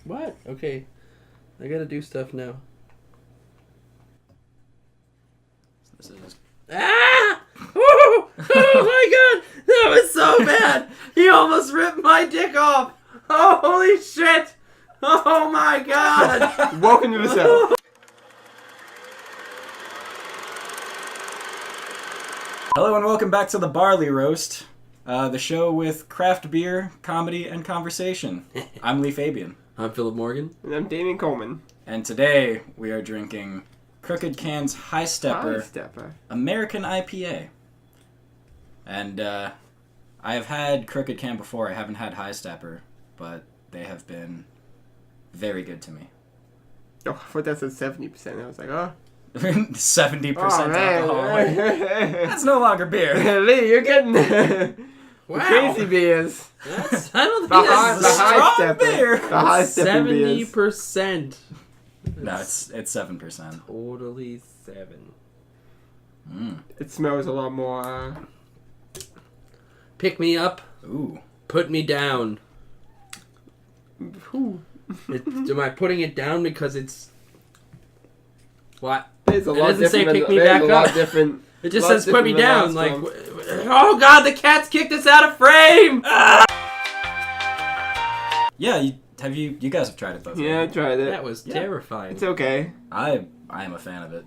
What? Okay. I gotta do stuff now. This is... Ah! Oh my god! That was so bad! He almost ripped my dick off! Oh, holy shit! Oh my god! Welcome to the show. Hello and welcome back to the Barley Roast, the show with craft beer, comedy, and conversation. I'm Lee Fabian. I'm Philip Morgan. And I'm Damien Coleman. And today we are drinking Crooked Can's High Stepper American IPA. And I have had Crooked Can before. I haven't had High Stepper, but they have been very good to me. Oh, I thought that said 70%. I was like, oh. 70% Oh, alcohol. man. That's no longer beer. Lee, you're getting Wow. crazy beers. I don't The think high, that's the high strong stepper. beer. The high stepper beers. 70%. No, it's 7%. Totally 7. It smells a lot more. Pick me up. Ooh. Put me down. Whew. Am I putting it down because it's... What? There's a lot doesn't say different. pick me there's back a lot up. different. It just lot says put me different than down. Like, last one. oh god, the cat's kicked us out of frame! Ah! Yeah, you guys have tried it both. Yeah, I right? tried it. That was terrifying. It's okay. I am a fan of it.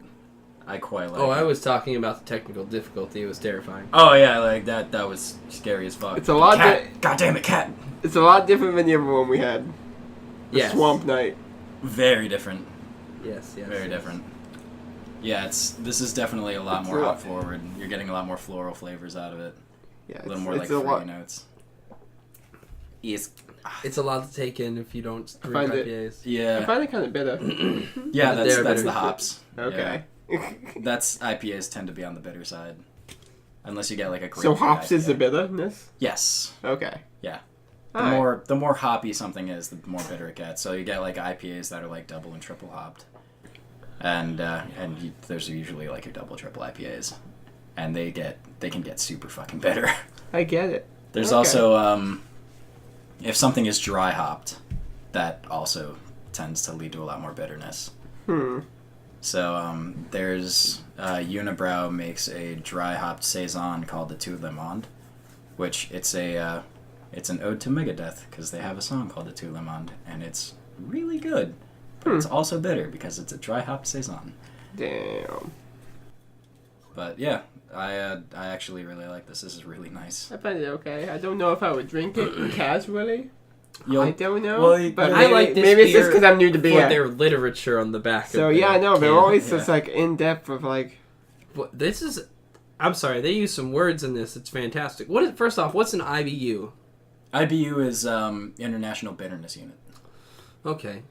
I quite like it. Oh, I was talking about the technical difficulty. It was terrifying. Oh yeah, like that was scary as fuck. It's a lot. God damn it, cat! It's a lot different than the other one we had. The Yes. Swamp Night. Very different. Yes. Very different. Yeah, this is definitely a lot more hop forward. You're getting a lot more floral flavors out of it. Yeah, A little more like fruity notes. It's a lot to take in if you don't drink find it- IPAs. I Yeah. find it kind of bitter. Yeah, They're that's bitter. the hops. Okay. Yeah. That's IPAs tend to be on the bitter side. Unless you get like a So grapefruit hops is IPA. the bitterness? Yes. Okay. Yeah. Alright. The more hoppy something is, the more bitter it gets. So you get like IPAs that are like double and triple hopped, and there's usually like your double triple IPAs, and they can get super fucking bitter. I get it. There's Okay. also if something is dry hopped, that also tends to lead to a lot more bitterness. So there's Unibrow makes a dry hopped saison called the Tout Le Monde, which it's an ode to Megadeth because they have a song called the Tout Le Monde, and it's really good, but it's also bitter because it's a dry hopped saison. Damn. But yeah, I actually really like this. This is really nice. I find it okay. I don't know if I would drink it casually. You'll- I don't know. well, but I maybe, like this maybe it's just beer because I'm new to For beer. their literature on the back So of the yeah, I know. They're can. always yeah. just like in depth of like. This is... I'm sorry, they use some words in this. It's fantastic. First off, what's an IBU? IBU is International Bitterness Unit. Okay.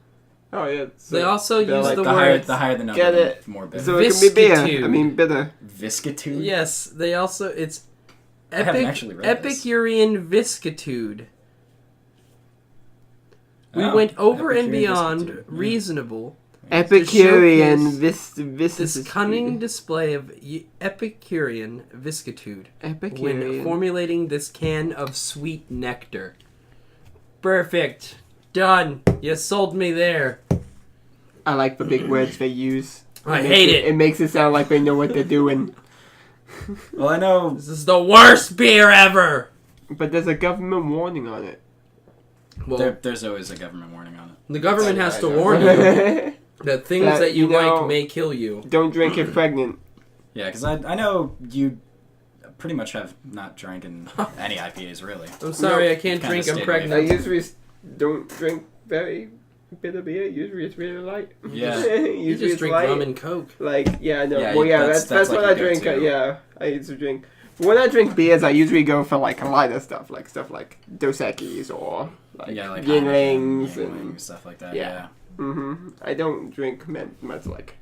Oh yeah. So They also they're use like the The word... higher the number, Get it. the more bitter. So it can be beer. Viscitude. I mean bitter. Viscitude? Yes, they also... It's I haven't actually read this. Epicurean viscitude. We Oh, went over and Epicurean beyond viscitude. reasonable. Epicurean This this cunning display of Epicurean viscitude when Epicurean. formulating this can of sweet nectar. Perfect. Done. You sold me there. I like the big words they use. I makes hate it. It makes it sound like they know what they're doing. Well, I know. This is the worst beer ever. But there's a government warning on it. Well, There's always a government warning on it. the government has to I know. warn you that things That, that you you know- like may kill you. Don't drink if pregnant. Yeah, because I know you pretty much have not drank in any IPAs, really. I'm sorry, No. I can't Kinda drink. I'm stayed I pregnant. usually don't drink very bitter beer. Usually it's really light. Yeah. Usually You just it's drink light. rum and Coke. Like, yeah, no. Yeah, well, yeah, that's that's like what I your drink. go-to. Yeah, I used to drink. When I drink beers, I usually go for like lighter stuff like Dos Equis or like, Yeah, like Yinglings Heineken, and Yingling, stuff like that. yeah. Yeah. I don't drink much like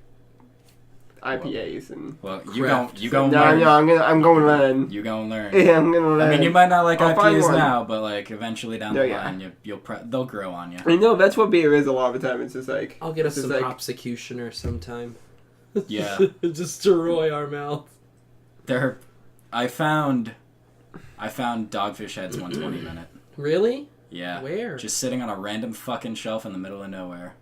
IPAs and. Well, Craft. you go No, learn. I'm going to learn. You go learn. Yeah, I'm gonna learn. I mean, you might not like I'll find IPAs one. now, but like eventually down No, the yeah. line, they'll grow on you. I know that's what beer is a lot of the time. It's just like I'll get us it's some just like, Hopsecutioner sometime. Yeah. Destroy our mouth. I found Dogfish Head's 120 minute. Really? Yeah. Where? Just sitting on a random fucking shelf in the middle of nowhere.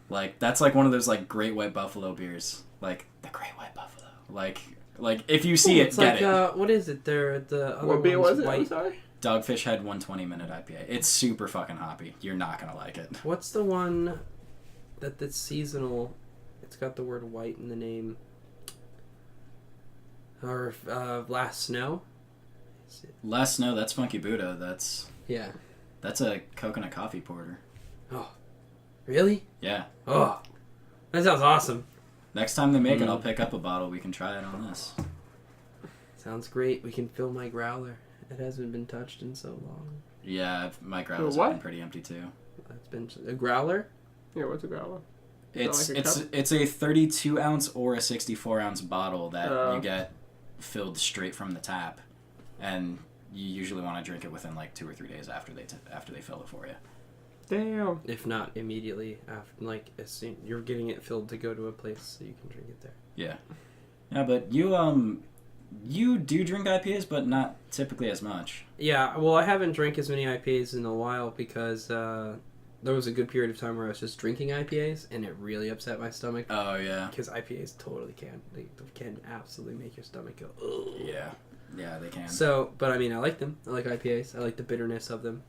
Like, that's like one of those, like, Great White Buffalo beers. Like, the Great White Buffalo. Like if you see it, it's get like, it. What is it? They're the other What beer one's was it? I'm white. sorry. Dogfish Head 120-minute IPA. It's super fucking hoppy. You're not gonna like it. What's the one that's seasonal? It's got the word white in the name. Or Last Snow? Last Snow, that's Funky Buddha. Yeah. That's a coconut coffee porter. Oh. Really? Yeah. Oh. That sounds awesome. Next time they make it, I'll pick up a bottle. We can try it on this. Sounds great. We can fill my growler. It hasn't been touched in so long. Yeah, my growlers What? have been pretty empty too. It's been a growler? Yeah, what's a growler? It's like a cup? it's a 32 ounce or a 64 ounce bottle that you get filled straight from the tap, and you usually want to drink it within like 2 or 3 days after they fill it for you. Damn. If not immediately after, like as soon you're getting it filled to go to a place so you can drink it there. Yeah, yeah, but you do drink IPAs, but not typically as much. Yeah, well, I haven't drank as many IPAs in a while because there was a good period of time where I was just drinking IPAs, and it really upset my stomach. Oh yeah. Because IPAs totally they can absolutely make your stomach go. Ugh. Yeah, they can. So, but I mean, I like them. I like IPAs. I like the bitterness of them.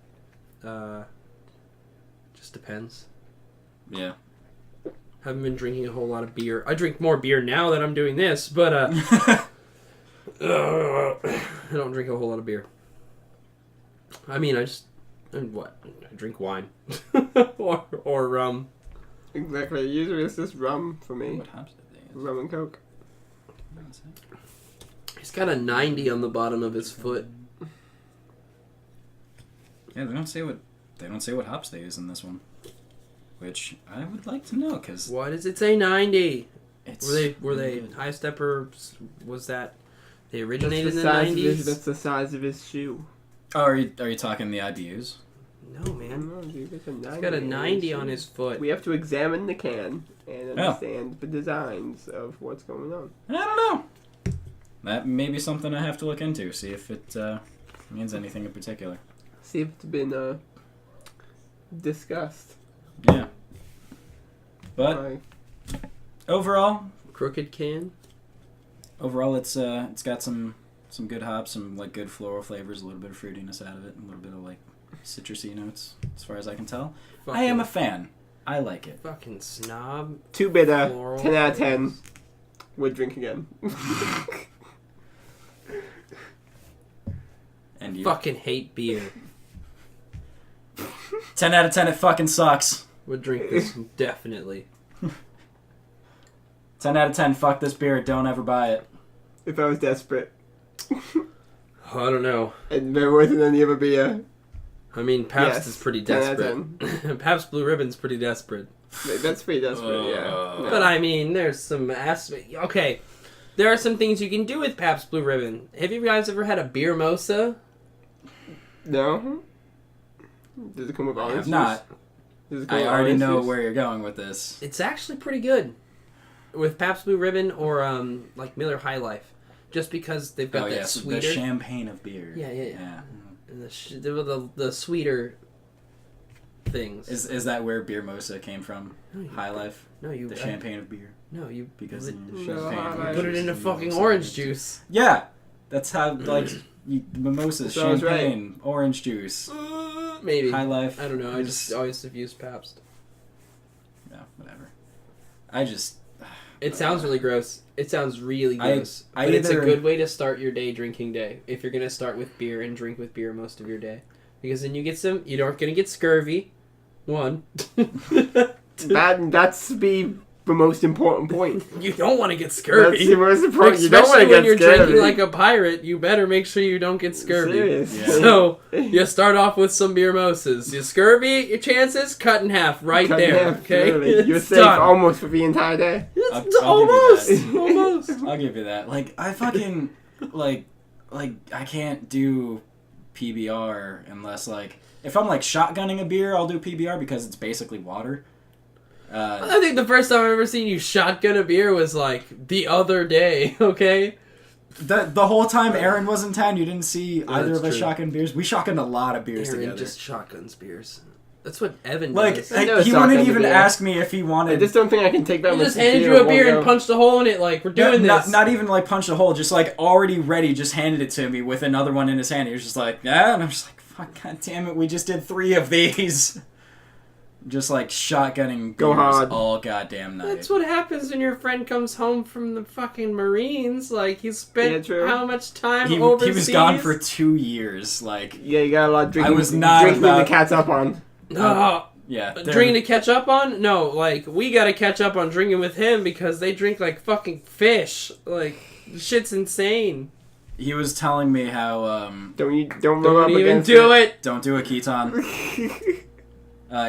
Just depends. Yeah. Haven't been drinking a whole lot of beer. I drink more beer now that I'm doing this, but I don't drink a whole lot of beer. I mean, I drink wine or rum. Exactly. Usually it's just rum for me. What hops did they use? Rum and Coke. He's got a 90 on the bottom of his foot. Yeah, they don't say what hops they use in this one, which I would like to know because Why does it say 90? it's Were they good. high steppers? Was that they originated That's in the size of 90s? that's the size of his shoe. Oh, are you talking the IBUs? No, man. No, dude, it's a 90 He's got a 90 on shoe. his foot. We have to examine the can and understand the designs of what's going on. I don't know. That may be something I have to look into. See if it means anything in particular. See if it's been discussed. Yeah. But by- overall, Crooked can. it's got some good hops, some like good floral flavors, a little bit of fruitiness out of it, a little bit of like citrusy notes, as far as I can tell. I am a fan. I like it. Fucking snob. Too bitter. Floral 10 out of 10. flavors. Would drink again. And you, Fucking hate beer. 10 out of 10. It fucking sucks. Would drink this definitely. 10 out of 10. Fuck this beer. Don't ever buy it. If I was desperate. I don't know. And there wasn't any other beer. I mean, Pabst Yes, is pretty 10 out of desperate. Pabst Blue Ribbon's pretty desperate. That's pretty desperate, yeah. No. But I mean, there's some aspect. Okay, there are some things you can do with Pabst Blue Ribbon. Have you guys ever had a beer mosa? No? Does it come with I orange have juice? not. Does it come I with already orange know juice? where you're going with this. It's actually pretty good with Pabst Blue Ribbon or like Miller High Life, just because they've got Oh, that yes. The sweeter. champagne of beer. Yeah. And the sweeter things. Is that where beer mosa came from? No, you- High Life? No, you. The champagne of beer? No, you. Because li- in No, champagne High of Life. put it juice into is fucking mimosa orange juice. juice. Yeah! That's how, like, mimosas, So I was right. champagne, orange juice, Maybe. High Life. I don't know. I just always have used Pabst. No, whatever. I just... It sounds really gross. It sounds really gross. I but it's a either- good way to start your day drinking day. If you're gonna start with beer and drink with beer most of your day, because then you get some. You aren't gonna get scurvy. One. That's the most important point. You don't want to get That's scurvy. the most important. You don't want Especially to when get you're scurvy. drinking like a pirate, you better make sure you don't get scurvy. Serious. Yeah. So you start off with some beer mimosas. You scurvy, your chances cut in half right Cut in there. half, Okay, literally. You're It's safe done. almost for the entire day. I'll It's give you almost, that. almost. I'll give you that. Like, I fucking... like, I can't do PBR unless, like... If I'm, like, shotgunning a beer, I'll do PBR because it's basically water. I think the first time I've ever seen you shotgun a beer was like the other day, okay? The whole time Aaron was in town, you didn't see either that's of us true. shotgun beers. We shotgunned a lot of beers Aaron together. just shotguns beers. That's what Evan Like, does. I know he shotgun wouldn't the even beer. ask me if he I wanted. just don't think I can take that He much just handed beer you a in one beer go. and punched a hole in it. Like, we're doing not, this. not even like punched a hole, just like already ready, just handed it to me with another one in his hand. He was just like, yeah, and I'm just like, fuck, god damn it, we just did 3 of these. Just like shotgunning Go beers hard. all goddamn night. That's what happens when your friend comes home from the fucking Marines. Like, he spent Yeah, true. how much time he overseas? was gone for 2 years. Like, Yeah, you got a lot of drinking. I was not drinking about- to catch up on. No. yeah. Drinking to catch up on? No, like, we gotta catch up on drinking with him because they drink like fucking fish. Like, shit's insane. He was telling me how, Don't rub Don't up even against do it. don't do a Keton.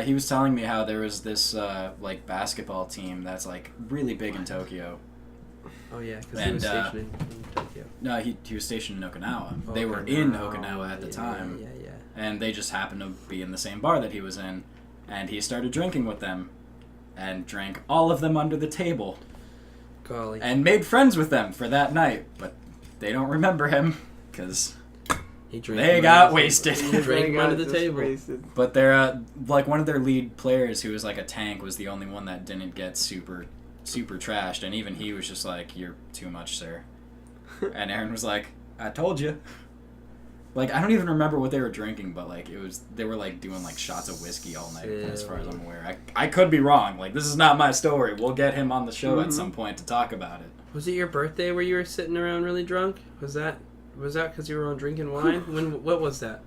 He was telling me how there was this, like, basketball team that's, like, really big in Tokyo. Oh, yeah, because he And, was stationed in Tokyo. No, he was stationed in Okinawa. They were Okay. in Oh, Okinawa at the time. Yeah. And they just happened to be in the same bar that he was in. And he started drinking with them. And drank all of them under the table. Golly. And made friends with them for that night. But they don't remember him. Because He drank they him got under- wasted. He drank him They under got the just table. wasted. But they're, like, one of their lead players, who was like a tank, was the only one that didn't get super trashed. And even he was just like, you're too much, sir. And Aaron was like, I told you. Like, I don't even remember what they were drinking, but, like, they were, like, doing, like, shots of whiskey all night, as far as I'm aware. I could be wrong. Like, this is not my story. We'll get him on the show at some point to talk about it. Was it your birthday where you were sitting around really drunk? Was that because you were on drinking wine? What was that?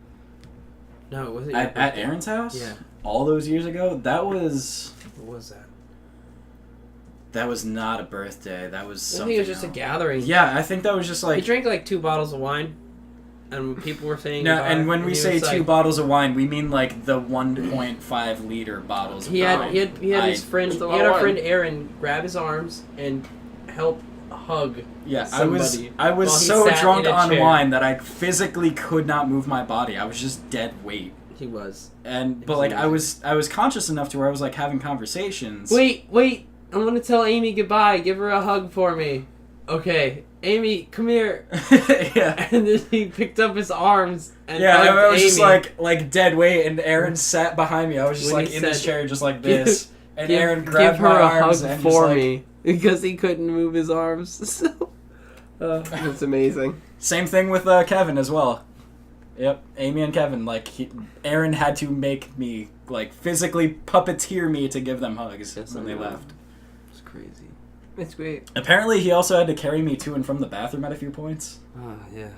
No, it wasn't your At birthday. Aaron's house? Yeah. All those years ago? That was not a birthday. That was I something think it was just a else. gathering. Yeah, I think that was just, He like... drank like 2 bottles of wine, and people were saying No, goodbye, and when we he say was 2 like- bottles of wine, we mean, like, the 1.5 liter bottles of He had wine. he had his friend. It's a He lot had of our wine. friend Aaron grab his arms and help hug. Yeah, somebody I was while he so sat drunk in a on chair. wine that I physically could not move my body. I was just dead weight. He was. But like I was conscious enough to where I was like having conversations. Wait! I'm gonna tell Amy goodbye. Give her a hug for me. Okay, Amy, come here. Yeah. And then he picked up his arms and Yeah, hugged I was Amy. just like dead weight, and Aaron sat behind me. I was just When like he in this said, chair, just like this, and Give- Aaron grabbed give her my a arms hug and for just, like, me because he couldn't move his arms. So, That's amazing. Same thing with Kevin as well. Yep, Amy and Kevin. Like Aaron had to make me like physically puppeteer me to give them hugs Yes, when I they know. left. it's crazy. It's great. Apparently, he also had to carry me to and from the bathroom at a few points. Ah, yeah.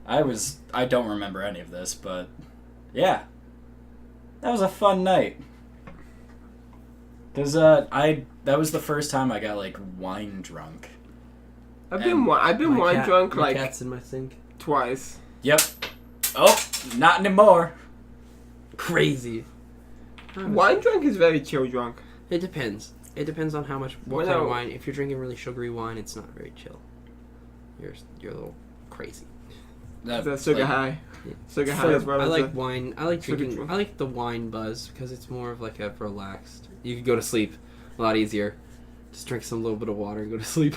I don't remember any of this, but yeah, that was a fun night. Cause that was the first time I got like wine drunk. I've been wine drunk My like cat's in my sink. twice. Yep. Oh, not anymore. Crazy. Wine drunk is very chill drunk. It depends. It depends on how much what Well, kind of no. wine. If you're drinking really sugary wine, it's not very chill. You're a little crazy. The sugar like, high. Yeah. Sugar high as well I as like the wine. I like sugar drinking. drink. I like the wine buzz because it's more of like a relaxed. You can go to sleep a lot easier. Just drink some little bit of water and go to sleep.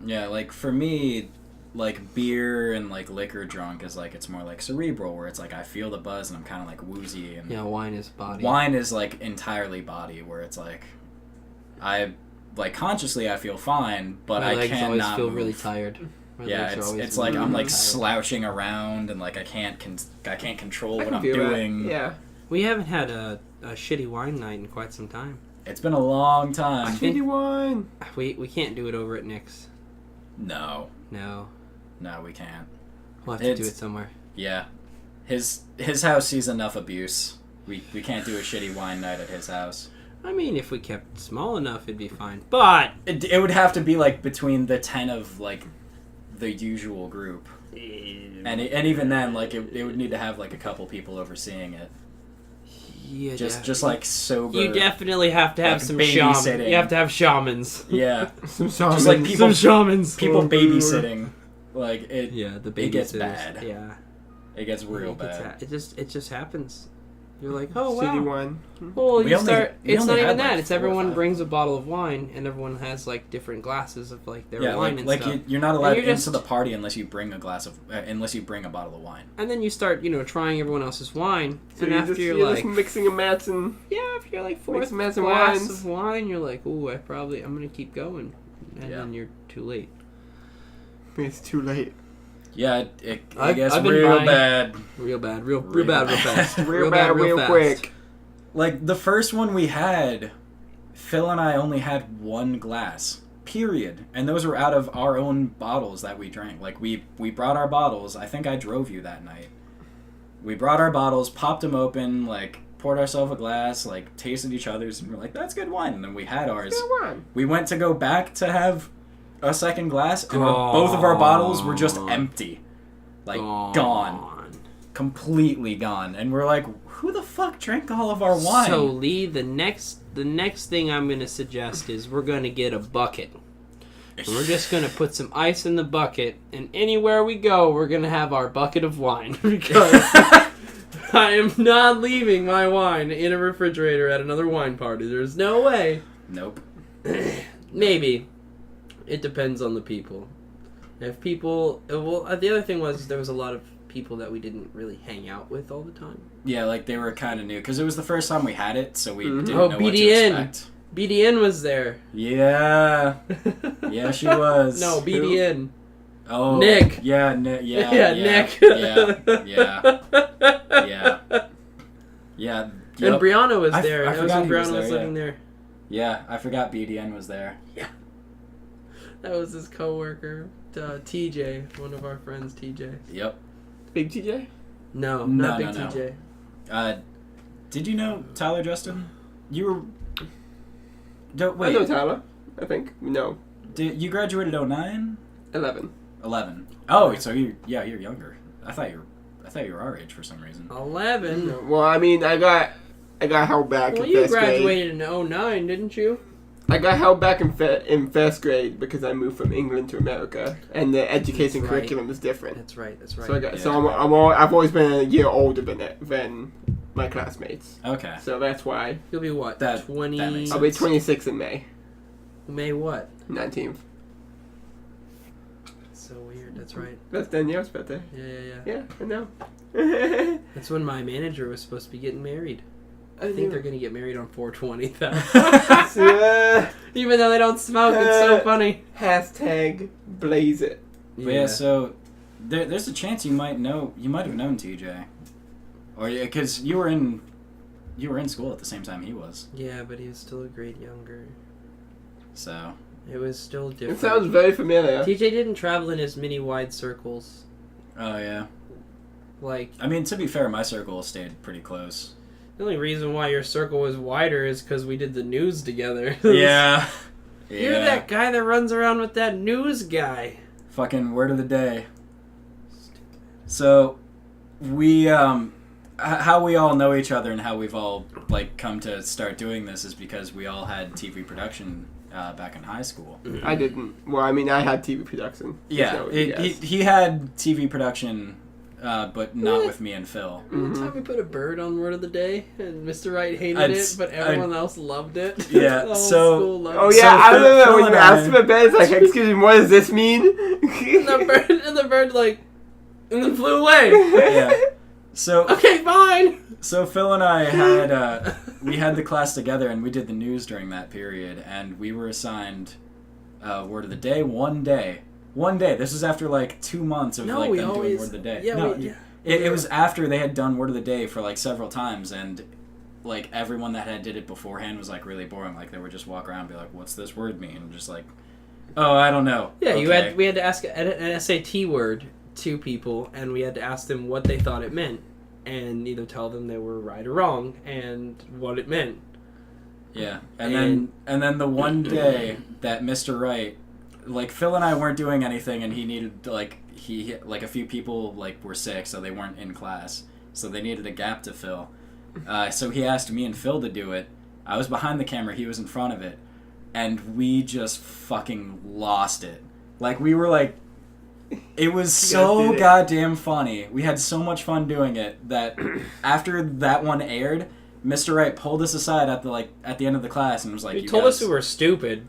Yeah, like for me, like beer and like liquor drunk is like it's more like cerebral, where it's like I feel the buzz and I'm kind of like woozy. And Yeah, wine is body. wine is like entirely body, where it's like I like consciously I feel fine, but My I legs cannot always feel move. really tired. My Yeah, legs are always it's like really, I'm like really tired. slouching around and like I can't control I what can I'm feel that. doing. Yeah. We haven't had a shitty wine night in quite some time. It's been a long time. think- Shitty wine. We can't do it over at Nick's. No, No, we can't. we'll have to do It's- it somewhere. Yeah, his house sees enough abuse. We can't do a shitty wine night at his house. I mean, if we kept small enough, it'd be fine. But It would have to be like between the 10 of like the usual group, and even then, like it would need to have like a couple people overseeing it. yeah, Just like sober. you definitely have to have like some babysitting. shamans. You have to have shamans. Yeah, Some just like people Some shamans. babysitting. Like Yeah, the It gets babysitters. bad. Yeah, it gets real It gets bad. it just happens. You're like, oh Shitty wow. wine. Well, We you only- start. we It's only not even had, that. like, It's 4 or everyone 5. brings a bottle of wine, and everyone has like different glasses of like their Yeah, wine like, and like stuff. you're not allowed you're into just- the party unless you bring a bottle of wine. And then you start, trying everyone else's wine, So and you're after just, you're you're like, just mixing and matching. after you're like fourth Mix and match some glass wines. of wine, you're like, ooh, I'm gonna keep going, and Yeah. then you're too late. It's too late. Yeah, I I've- guess I've been real bad. bad. Real bad, real Real bad, real bad. fast, Real bad, real fast. quick. Like, the first one we had, Phil and I only had 1 glass. Period. And those were out of our own bottles that we drank. Like, we brought our bottles. I think I drove you that night. We brought our bottles, popped them open, like, poured ourselves a glass, like, tasted each other's, and we're like, that's good wine. And then we had ours. Good wine. We went to go back to have a second glass, and both of our bottles were just empty. Like, gone. Completely gone. And we're like, who the fuck drank all of our wine? So Lee, the next thing I'm gonna suggest is we're gonna get a bucket. And we're just gonna put some ice in the bucket, and anywhere we go, we're gonna have our bucket of wine because I am not leaving my wine in a refrigerator at another wine party. There's no way. Nope. Maybe. It depends on the people. If people, well, the other thing was there was a lot of people that we didn't really hang out with all the time. Yeah, like, they were kind of new. Because it was the first time we had it, so we didn't Oh, know what to BDN. expect. BDN was there. Yeah. Yeah, she was. No, BDN. Oh. Nick. Yeah, Nick. Yeah, Yeah, yeah, Nick. Yeah. Yeah. Yeah. And Brianna was I there. That was forgot when he was Brianna was there, living there. Yeah, I forgot BDN was there. That was his coworker, TJ, one of our friends, TJ. Yep. Big TJ? No, No, not Big no, no. TJ. Did you know Tyler Justin? You were... I Wait, know Tyler. I think. No. you graduated 09? 11. 11. Oh, so you're younger. I thought you were our age for some reason. 11. No. Well, I mean, I got held back Well, in you first grade. graduated in 09, didn't you? I got held back in first grade because I moved from England to America, and the education That's right. curriculum is different. That's right. That's right. So I got, Yeah. so I've always been a year older than my classmates. Okay. So that's why You'll be what? That 20. makes I'll be 26 in May May what? 19th. So weird. That's right. That's Danielle's birthday. Yeah. Yeah, I know. That's when my manager was supposed to be getting married. I think they're gonna get married on 420 though. Even though they don't smoke, it's so funny. Hashtag blaze it. But yeah, so there's a chance you might have known TJ, or because you were in school at the same time he was. Yeah, but he was still a grade younger. So It was still different. It sounds very familiar. TJ didn't travel in as many wide circles. oh yeah, Like, I mean to be fair, my circle stayed pretty close. the only reason why your circle was wider is because we did the news together. Yeah. You're that guy that runs around with that news guy. Fucking word of the day. So, we how we all know each other and how we've all like come to start doing this is because we all had TV production back in high school. I didn't. Well, I mean, I had TV production. Yeah, So, yes. he had TV production, but not with me and Phil. Remember the time we put a bird on Word of the Day and Mr. Wright hated it, but everyone else loved it? Yeah, The whole so- school loved Oh it. yeah, So I remember Phil when and you I- asked him about it. It's like, excuse me, what does this mean? And the bird like, and then flew away. Yeah. So Okay, fine. So Phil and I had we had the class together and we did the news during that period and we were assigned word of the day one day. This was after like 2 months of No, like we them doing always- word of the day. yeah, no, we- yeah. it was after they had done word of the day for like several times and like everyone that had did it beforehand was like really boring. Like they would just walk around and be like, "What's this word mean?" And just like, "Oh, I don't know." Yeah, Okay. we had to ask an SAT word to people, and we had to ask them what they thought it meant, and either tell them they were right or wrong, and what it meant. Yeah, and then the one day that Mr. Wright, like Phil and I weren't doing anything, and he needed like a few people like were sick, so they weren't in class, so they needed a gap to fill. So he asked me and Phil to do it. I was behind the camera, he was in front of it, and we just fucking lost it. Like we were like It was guys so did it. goddamn funny. We had so much fun doing it that after that one aired, Mr. Wright pulled us aside at the end of the class and was like, He "You told guys, us we were stupid.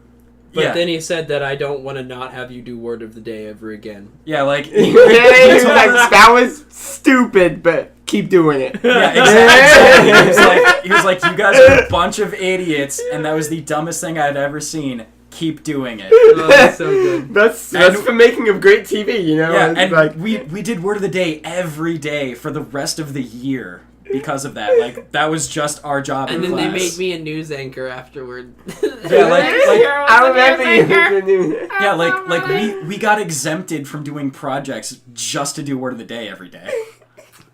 But Yeah. then he said that I don't want to not have you do word of the day ever again. yeah, like Yeah, he he was told like, us- that was stupid, but keep doing it. Yeah, exactly. He was like, you guys are a bunch of idiots, and that was the dumbest thing I'd ever seen. Keep doing it. Oh, that's so good. That's And- for making of great TV, you know? Yeah, It's and like, we did word of the day every day for the rest of the year because of that. Like that was just our job. And in then they class. made me a news anchor afterward. Yeah, like I remember you. yeah, like we got exempted from doing projects just to do word of the day every day.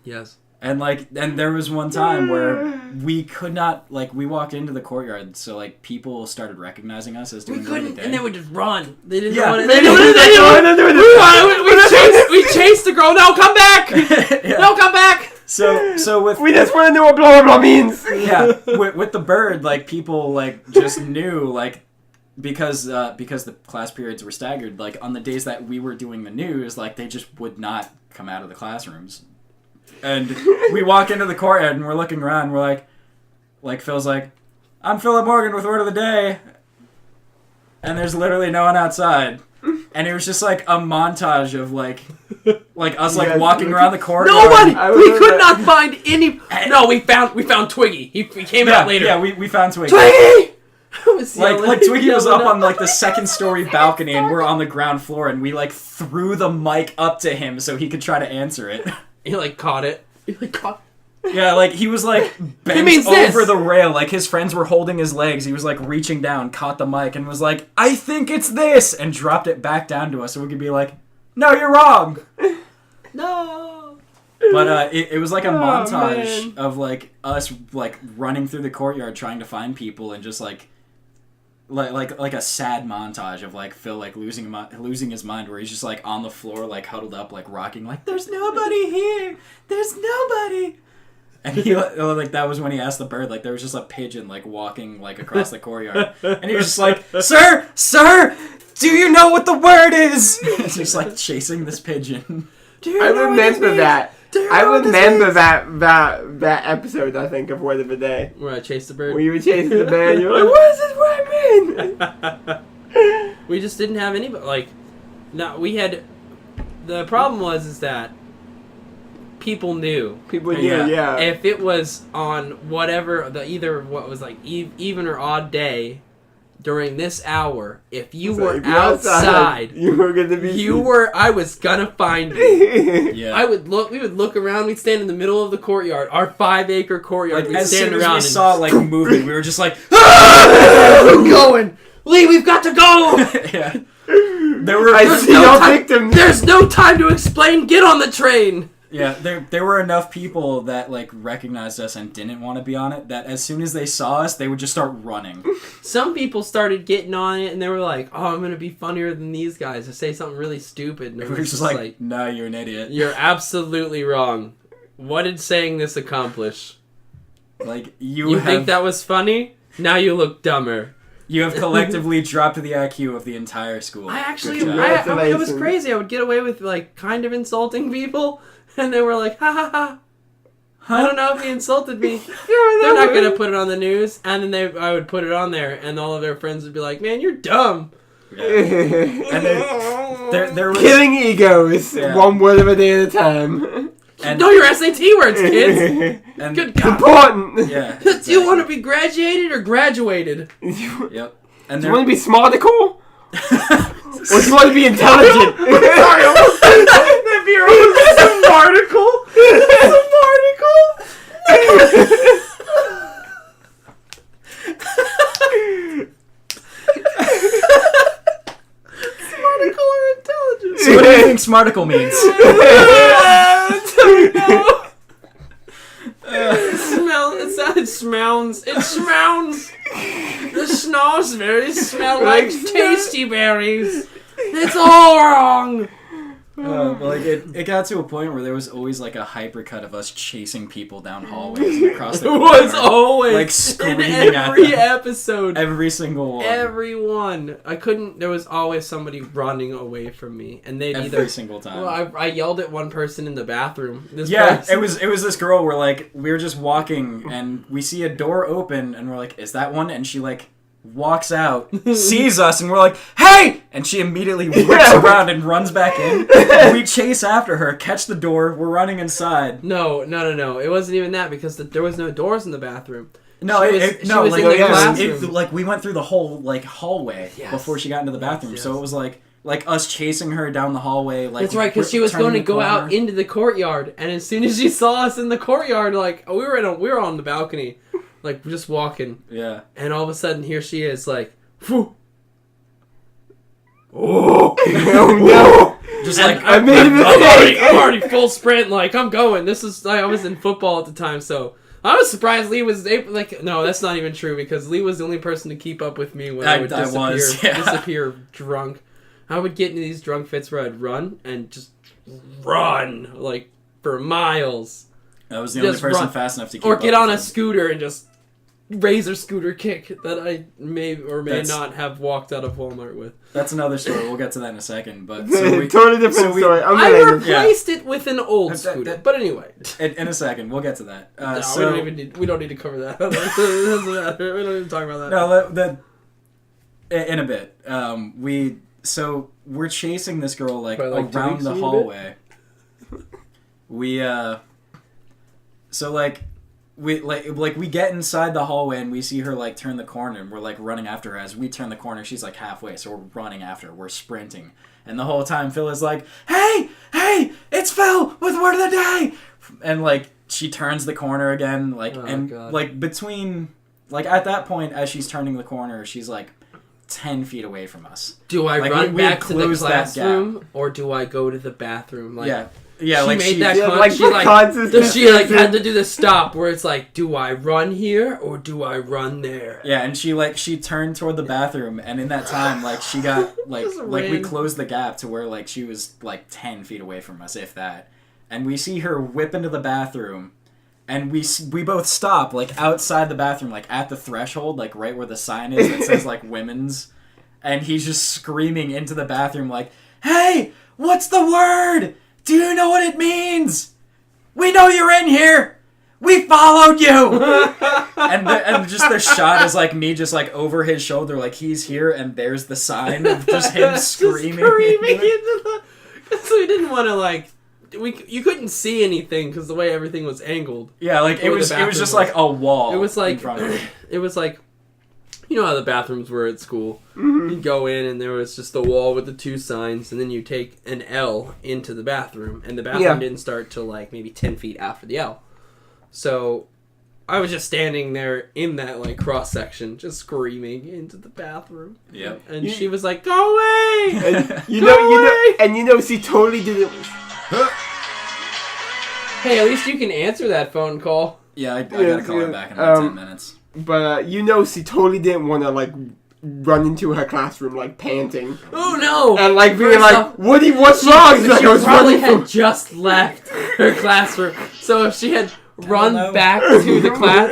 Yes. And there was one time where we could not, like, we walked into the courtyard, so like people started recognizing us as doing We word of couldn't, the day. and they would just run. They didn't Yeah. want to. They They didn't didn't want to. We chased the girl. No, come back! Yeah. No, come back! So with We just want to know what blah blah blah means. yeah, with the bird, like people like just knew like because the class periods were staggered. Like on the days that we were doing the news, like they just would not come out of the classrooms. And we walk into the courtyard and we're looking around. And we're like Phil's like, I'm Philip Morgan with word of the day, and there's literally no one outside. And it was just like a montage of like us like guys walking look- around the corridor. Nobody. I We remember could that. not find any. No, we found Twiggy. He came Yeah, out later. yeah, we found Twiggy. Twiggy. I was yelling- Like Twiggy was yelling up on like the second story balcony and we're on the ground floor and we like threw the mic up to him so he could try to answer it. He like caught it. He like caught. Yeah, like he was like bent means over this. the rail, like his friends were holding his legs. He was like reaching down, caught the mic, and was like, "I think it's this," and dropped it back down to us so we could be like, "No, you're wrong." No. But it was like a montage man. of like us like running through the courtyard trying to find people and just like a sad montage of like Phil like losing his mind where he's just like on the floor like huddled up like rocking like there's nobody here, there's nobody. And he like that was when he asked the bird like there was just a pigeon like walking like across the courtyard and he was just like sir do you know what the word is? It's just like chasing this pigeon. Do you I know what this remember means? that. Do you I know what this remember means? that episode. I think of Word of the Day. Where I chased the bird. Where you were chasing the bear, and you were like, "What does this word mean?" We just didn't have anybody. Like, no, we had. The problem is that people knew. People knew, Yeah. yeah. If it was on whatever what was like even or odd day during this hour, if you So were if you're outside, you were gonna be. I was gonna find you. Yeah. We would look around. We'd stand in the middle of the courtyard, our 5-acre courtyard. Like We'd as stand soon as around we and saw like movement, we were just like, we're going. Lee, we've got to go. yeah. There were I There's see no no time- victims. There's no time to explain. Get on the train. yeah, there were enough people that like recognized us and didn't want to be on it that as soon as they saw us, they would just start running. Some people started getting on it, and they were like, "Oh, I'm gonna be funnier than these guys." To say something really stupid, and We it were was just like, "No, you're an idiot." "You're absolutely wrong. What did saying this accomplish? Like You have, think that was funny? Now you look dumber." you have collectively dropped the IQ of the entire school. I actually, Good job. it was Congratulations. crazy. I would get away with like kind of insulting people, and they were like, "Ha ha ha." I don't know if he insulted me. They're not gonna put it on the news, and then I would put it on there, and all of their friends would be like, "Man, you're dumb." And there was Killing egos, Yeah. one word of a day at a time. and Know your SAT words, kids. and Good God. Important. yeah. Do you want to be graduated or graduated? Yep. And Do you there want to be smarticle? Or do you want to be intelligent? Sorry, that beer was some article. Smarticle or intelligent? So what do you think smarticle means? It smells. It smells. The snozberries smell like tasty berries. It's all wrong. Like it got to a point where there was always like a hypercut of us chasing people down hallways and across the It was corridor. always Like, in screaming at every them. episode. Every single one. Everyone. I couldn't. There was always somebody running away from me, and they'd Every either. single time. Well, I yelled at one person in the bathroom. This Yeah, person- it was this girl where like we were just walking and we see a door open and we're like, is that one? And she like walks out, sees us, and we're like, hey! And she immediately whips around and runs back in. We chase after her, catch the door, we're running inside. No. It wasn't even that because there was no doors in the bathroom. No, She was in the classroom. like we went through the whole like hallway Yes. before she got into the bathroom. Yes. So it was like us chasing her down the hallway. Like That's right, because she was going to go out into the courtyard, and as soon as she saw us in the courtyard, like we were on the balcony, like just walking, Yeah. and all of a sudden here she is, like, phew. Oh no! Just like I made a mistake. I'm already full sprint, like I'm going. I was in football at the time, so I was surprised Lee was able, like, no, that's not even true because Lee was the only person to keep up with me when I would disappear drunk. I would get into these drunk fits where I'd run and just run like for miles, I was the only just person run. fast enough to keep or up get on with a him. scooter and just razor scooter kick that I may or may That's- not have walked out of Walmart with. That's another story. We'll get to that in a second. But Totally different story. I'm I gonna replaced it with an old scooter, but anyway. in a second, we'll get to that. No, So we don't need to cover that. It doesn't matter. We don't need to talk about that. no, in a bit. We're chasing this girl like Probably like 2 around weeks the in a bit? hallway. We get inside the hallway and we see her like turn the corner and we're like running after her. As we turn the corner, she's like halfway, so we're running after her. We're sprinting, and the whole time Phil is like, "Hey, it's Phil with word of the day," and like she turns the corner again, like God. like between like at that point as she's turning the corner, she's like 10 feet away from us. Do I Like, run we had back to the closed that classroom or do I go to the bathroom? Like, Yeah, she like made that yeah, con- like, she for like consistency. she like had to do the stop where it's like, do I run here or do I run there? Yeah, and she turned toward the bathroom, and in that time, like she got like Just we ran. closed the gap to where like she was like 10 feet away from us, if that. And we see her whip into the bathroom, and we both stop like outside the bathroom, like at the threshold, like right where the sign is that says like women's, and he's just screaming into the bathroom like, "Hey, what's the word? Do you know what it means? We know you're in here. We followed you." and just the shot is like me just like over his shoulder, like he's here, and there's the sign of just him screaming. into the. So we didn't want to like. You couldn't see anything because the way everything was angled. Yeah, like it Where the was bathroom just was. like a wall. It was like in front of me. it was like, you know how the bathrooms were at school. Mm-hmm. You'd go in and there was just the wall with the two signs, and then you take an L into the bathroom, and the bathroom Yeah. didn't start till like maybe 10 feet after the L. So I was just standing there in that like cross section, just screaming into the bathroom. Yep. And she was like, "Go away!" And you Go know, away! and you know, she totally didn't. Hey, at least you can answer that phone call. Yeah, I gotta call her yeah. back in about 10 minutes. But you know, she totally didn't want to like run into her classroom like panting Oh no! and like being First like, off, "Woody, what's wrong?" She's like, She "I was probably running from." had just left her classroom. So if she had run know. back to the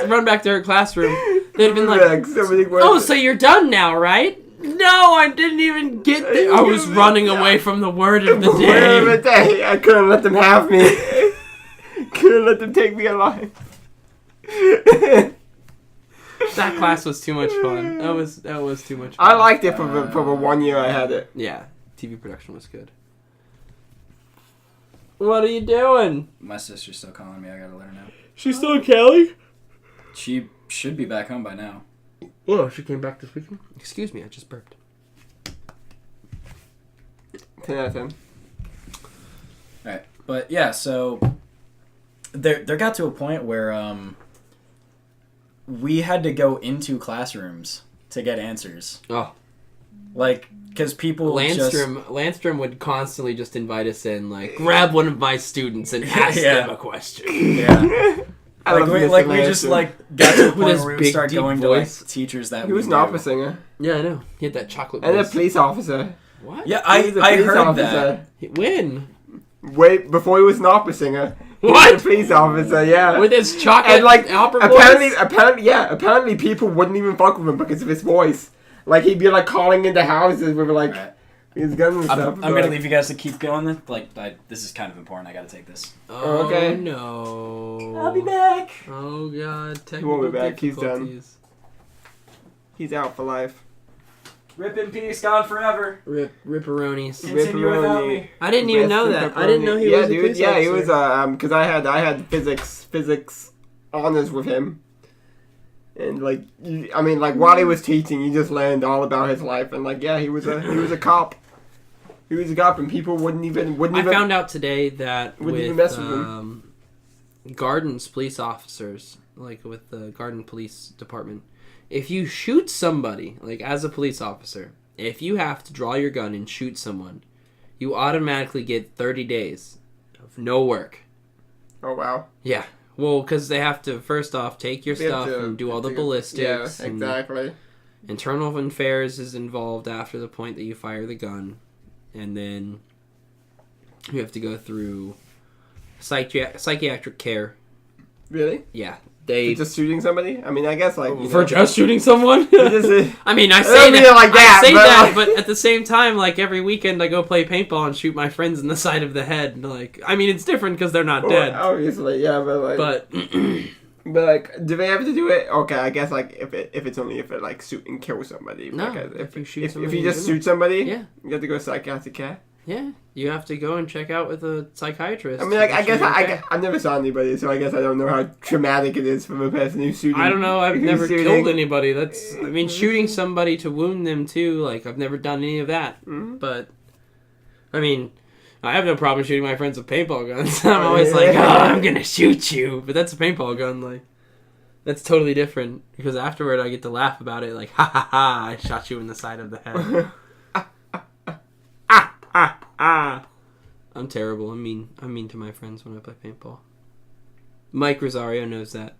run back to her classroom, they'd have been like, somebody "Oh, so you're done now, right?" No, I didn't even get there. I was running away from the word of the Word of the day. day. I couldn't let them have me. Couldn't let them take me alive. That class was too much fun. That was too much fun. I liked it for the 1 year I had it. Yeah, TV production was good. What are you doing? My sister's still calling me. I gotta let her know. She's still in Cali? She should be back home by now. Oh, she came back this weekend? Excuse me, I just burped. 10 out of 10. Alright. But yeah, so there got to a point where we had to go into classrooms to get answers. Oh. Like, because people Landstrom would constantly just invite us in, like, grab one of my students and ask Yeah. them a question. Yeah. I love we Mr. just Landstrom. like got to a With point his where we would big, start deep going voice. to like teachers that He was we an knew. opera singer Yeah, I know. He had that chocolate and a voice. police officer. What? Yeah, He was a I police heard officer. that. When? Wait, before he was an opera singer. He What? was a police officer, yeah. With his chocolate And like opera apparently people wouldn't even fuck with him because of his voice. Like he'd be like calling into houses with like Right. his guns and stuff. I'm gonna leave you guys to keep going. This is kind of important. I gotta take this. Oh, Okay. no. I'll be back. Oh, God. He won't be Technical back. He's done. difficulties. He's out for life. Rip in peace, gone forever. Ripperonis. Continue without Ripperoni. me. I didn't even know that. I didn't know he yeah, was a dude. police Yeah, he officer. was. Because I had physics honors with him, and like, while he was teaching, you just learned all about his life, and like, yeah, he was a cop. He was a cop, and people wouldn't even. I found out today that Wouldn't even with, mess with him. Garden's police officers, like with the Garden Police Department, if you shoot somebody, like as a police officer, if you have to draw your gun and shoot someone, you automatically get 30 days of no work. Oh wow. Yeah. Well, because they have to, first off, take your They have stuff to- and do all the Yeah, ballistics. and exactly. internal affairs is involved after the point that you fire the gun. And then you have to go through psychiatric care. Really? Yeah. For just shooting somebody? I mean, I guess like For just shooting someone? just, I mean, I I say don't mean that, it like that, I say but, that, like- but at the same time, like every weekend I go play paintball and shoot my friends in the side of the head. Like, I mean, it's different because they're not dead. Obviously, yeah, but like, But but like, do they have to do it? Okay, I guess like if it's only if it like shoot and kill somebody. No, Like, if you shoot if somebody, you you just do it. shoot somebody, Yeah. you have to go to psychiatric care. yeah, you have to go and check out with a psychiatrist. I mean, like, to I make guess sure you're okay. I never saw anybody, so I guess I don't know how traumatic it is for a person who's shooting. I don't know. I've who's never shooting. killed anybody. That's. I mean, shooting somebody to wound them too. Like I've never done any of that. Mhm. But I mean, I have no problem shooting my friends with paintball guns. I'm always like, oh, I'm gonna shoot you. But that's a paintball gun. Like that's totally different because afterward I get to laugh about it. Like, ha ha ha! I shot you in the side of the head. Ah. I'm terrible. I'm mean to my friends when I play paintball. Mike Rosario knows that.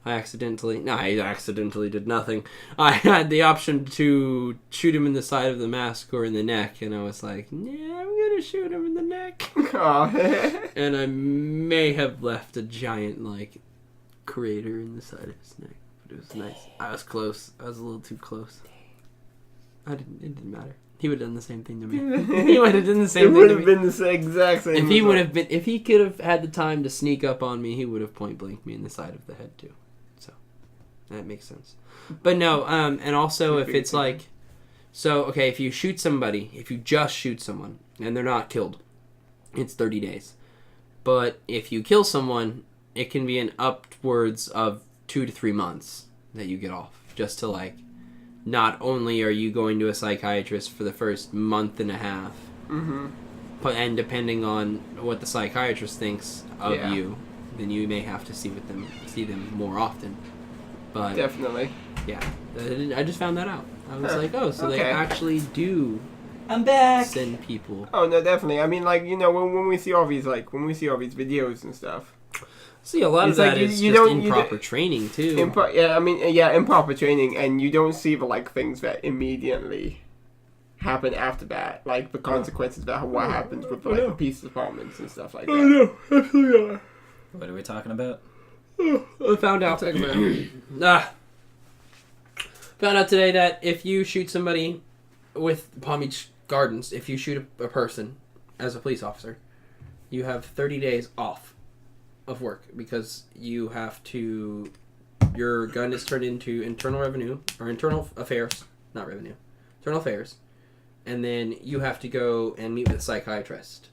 I accidentally did nothing. I had the option to shoot him in the side of the mask or in the neck, and I was like, yeah, I'm gonna shoot him in the neck. Aw. And I may have left a giant, like, crater in the side of his neck. But it was nice. I was close. I was a little too close. It didn't matter. He would have done the same thing to me. He would have done the It same thing would to have me. been the exact same. If he could have had the time to sneak up on me, he would have point blanked me in the side of the head too. So that makes sense. But no, and also if it's like, so okay, if you shoot somebody, if you just shoot someone and they're not killed, it's 30 days. But if you kill someone, it can be an upwards of 2 to 3 months that you get off, just to like. Not only are you going to a psychiatrist for the first month and a half, but and depending on what the psychiatrist thinks of Yeah. you, then you may have to see them more often. But Definitely. yeah, I just found that out. I was Huh. like, oh, so they Okay. actually do I'm back. send people. Oh no, definitely. I mean, like when we see all these videos and stuff. See, a lot of It's like that you- is you just don't- you improper don't- training too. Improper training, and you don't see the like things that immediately happen after that, like the consequences of what happens with like the police departments and stuff like that. no, absolutely not. What are we talking about? I found out. Found out today that if you shoot somebody with Palm Beach Gardens, if you shoot a person as a police officer, you have 30 days off of work because you have to. Your gun is turned into internal revenue or internal affairs, not revenue, internal affairs, and then you have to go and meet with a psychiatrist.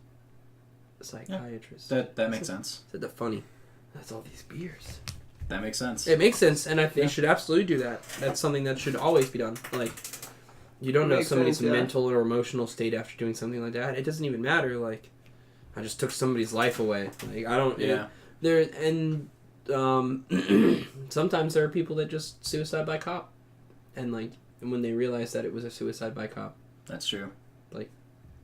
That makes sense. Said the funny. That's all these beers. That makes sense. It makes sense, and they should absolutely do that. That's something that should always be done. Like, you don't know Makes somebody's sense, yeah. mental or emotional state after doing something like that. It doesn't even matter. Like, I just took somebody's life away. Like, I don't. Yeah. Sometimes there are people that just suicide by cop, and when they realize that it was a suicide by cop, That's true. Like,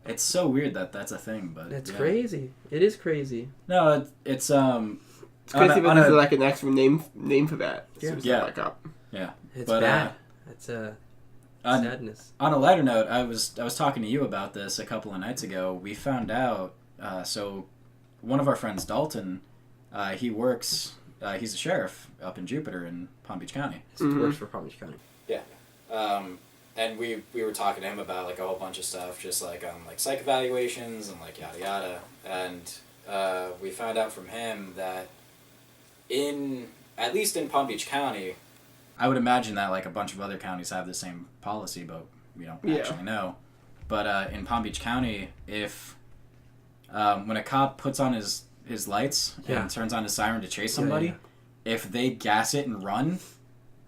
it's so weird that that's a thing, but it's yeah. crazy. It is crazy. No, it's It's crazy, but there's like an actual name for that. Yeah. Suicide Yeah. by cop. yeah. It's But, bad. It's Sadness. On a lighter note, I was talking to you about this a couple of nights ago. We found out, so one of our friends, Dalton, he works, he's a sheriff up in Jupiter in Palm Beach County. He works for Palm Beach County. Yeah. And we were talking to him about like a whole bunch of stuff, just like like psych evaluations and like yada yada. And we found out from him that at least in Palm Beach County, I would imagine that like a bunch of other counties have the same policy, but we don't actually know. But in Palm Beach County, if when a cop puts on his lights and turns on his siren to chase somebody, if they gas it and run,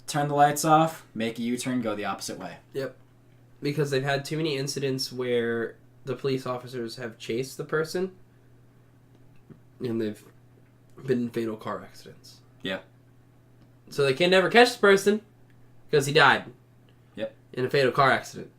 turn the lights off, make a U-turn, go the opposite way. Yep. Because they've had too many incidents where the police officers have chased the person and they've been in fatal car accidents. Yeah. So they can never catch the person because he died. Yep. In a fatal car accident.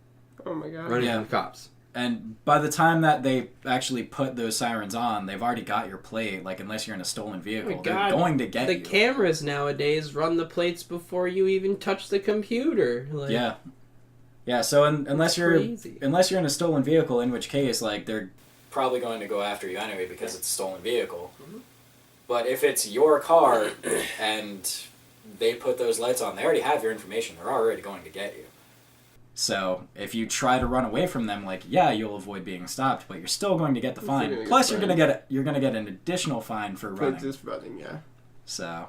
Oh my god. Running from the cops. And by the time that they actually put those sirens on, they've already got your plate. Like, unless you're in a stolen vehicle, they're going to get you. The cameras nowadays run the plates before you even touch the computer. Like, yeah. So unless you're crazy. in a stolen vehicle, in which case, like, they're probably going to go after you anyway because it's a stolen vehicle. Mm-hmm. But if it's your car and they put those lights on, they already have your information. They're already going to get you. So if you try to run away from them, like, you'll avoid being stopped, but you're still going to get the fine. Plus, you're gonna get an additional fine for running. For just running, yeah. So.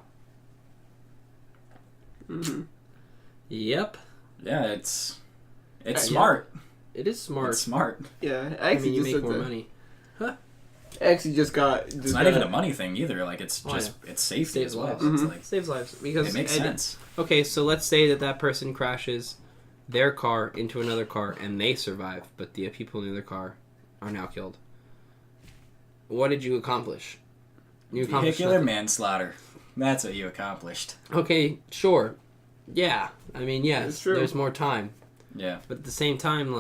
Mm-hmm. Yep. Yeah, it's smart. It is smart. It's smart. Yeah, I mean, you make more money. Huh? Actually, just got. It's not even a money thing either. Like, it's just it's safety as well. Mm-hmm. It's like, saves lives because it makes sense. Okay, so let's say that person crashes their car into another car and they survive, but the people in the other car are now killed. What did you accomplish? Vehicular manslaughter. That's what you accomplished. Okay, sure. Yeah. I mean, yes, there's more time. Yeah. But at the same time,